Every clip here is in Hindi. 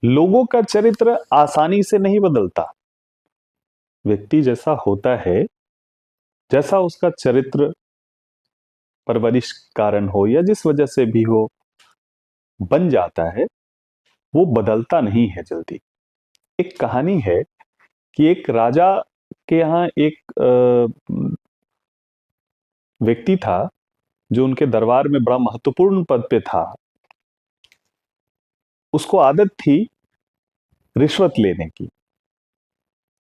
लोगों का चरित्र आसानी से नहीं बदलता। व्यक्ति जैसा होता है, जैसा उसका चरित्र परवरिश कारण हो या जिस वजह से भी हो बन जाता है, वो बदलता नहीं है जल्दी। एक कहानी है कि एक राजा के यहाँ एक व्यक्ति था जो उनके दरबार में बड़ा महत्वपूर्ण पद पे था। उसको आदत थी रिश्वत लेने की।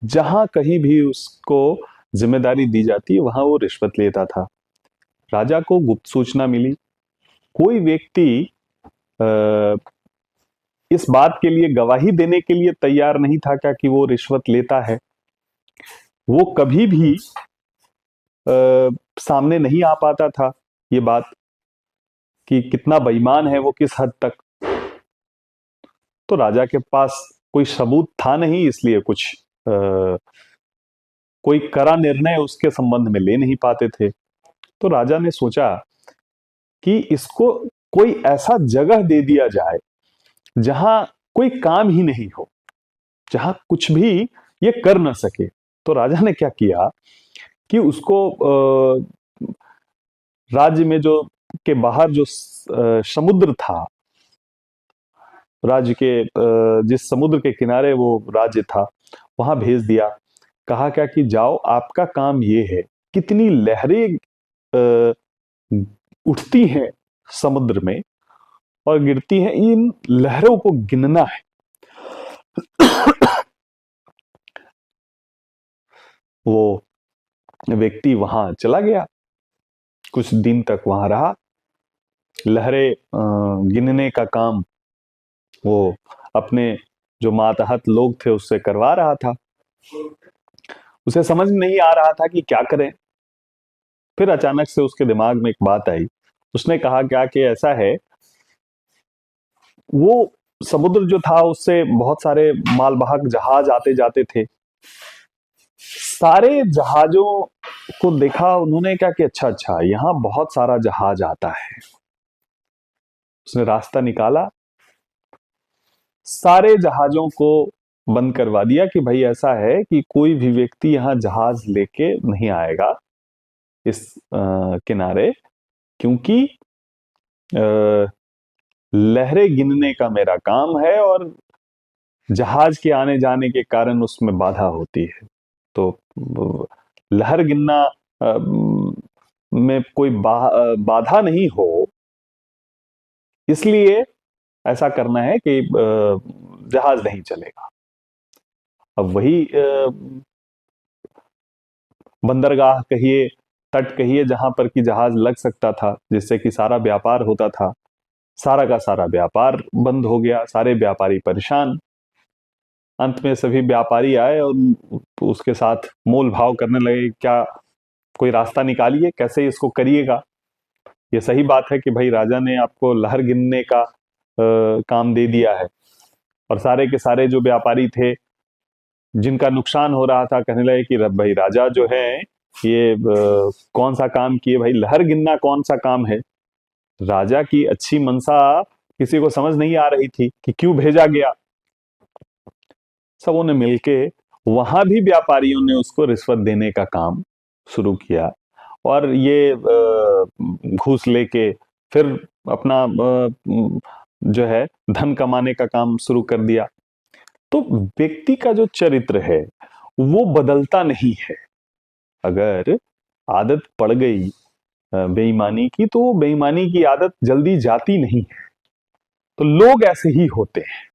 जहां कहीं भी उसको जिम्मेदारी दी जाती वहां वो रिश्वत लेता था। राजा को गुप्त सूचना मिली, कोई व्यक्ति इस बात के लिए गवाही देने के लिए तैयार नहीं था क्या कि वो रिश्वत लेता है। वो कभी भी सामने नहीं आ पाता था ये बात कि कितना बेईमान है वो, किस हद तक। तो राजा के पास कोई सबूत था नहीं, इसलिए कोई कड़ा निर्णय उसके संबंध में ले नहीं पाते थे। तो राजा ने सोचा कि इसको कोई ऐसा जगह दे दिया जाए जहां कोई काम ही नहीं हो, जहां कुछ भी ये कर न सके। तो राजा ने क्या किया कि उसको राज्य में जो के बाहर जो समुद्र था, राज्य के जिस समुद्र के किनारे वो राज्य था, वहां भेज दिया। कहा क्या कि जाओ, आपका काम ये है, कितनी लहरें उठती हैं समुद्र में और गिरती हैं, इन लहरों को गिनना है। वो व्यक्ति वहां चला गया, कुछ दिन तक वहां रहा, लहरें गिनने का काम वो अपने जो मातहत लोग थे उससे करवा रहा था। उसे समझ नहीं आ रहा था कि क्या करें। फिर अचानक से उसके दिमाग में एक बात आई। उसने कहा क्या कि ऐसा है, वो समुद्र जो था उससे बहुत सारे मालवाहक जहाज आते जाते थे। सारे जहाजों को देखा उन्होंने, क्या कि अच्छा अच्छा यहां बहुत सारा जहाज आता है। उसने रास्ता निकाला, सारे जहाजों को बंद करवा दिया कि भाई ऐसा है कि कोई भी व्यक्ति यहां जहाज लेके नहीं आएगा इस किनारे, क्योंकि लहरें गिनने का मेरा काम है और जहाज के आने जाने के कारण उसमें बाधा होती है। तो लहर गिनना में कोई बाधा नहीं हो, इसलिए ऐसा करना है कि जहाज नहीं चलेगा। अब वही बंदरगाह कहिए, तट कहिए, जहां पर कि जहाज लग सकता था, जिससे कि सारा व्यापार होता था, सारा का सारा व्यापार बंद हो गया। सारे व्यापारी परेशान। अंत में सभी व्यापारी आए और उसके साथ मोल भाव करने लगे, क्या कोई रास्ता निकालिए, कैसे इसको करिएगा। ये सही बात है कि भाई राजा ने आपको लहर गिनने का काम दे दिया है। और सारे के सारे जो व्यापारी थे जिनका नुकसान हो रहा था, कहने लगे कि भाई राजा जो है ये कौन सा काम किए, भाई लहर गिनना कौन सा काम है। राजा की अच्छी मनसा किसी को समझ नहीं आ रही थी कि क्यों भेजा गया। सबों ने मिलके, वहां भी व्यापारियों ने उसको रिश्वत देने का काम शुरू किया और ये घूस लेके फिर अपना जो है धन कमाने का काम शुरू कर दिया। तो व्यक्ति का जो चरित्र है वो बदलता नहीं है। अगर आदत पड़ गई बेईमानी की, तो वो बेईमानी की आदत जल्दी जाती नहीं है। तो लोग ऐसे ही होते हैं।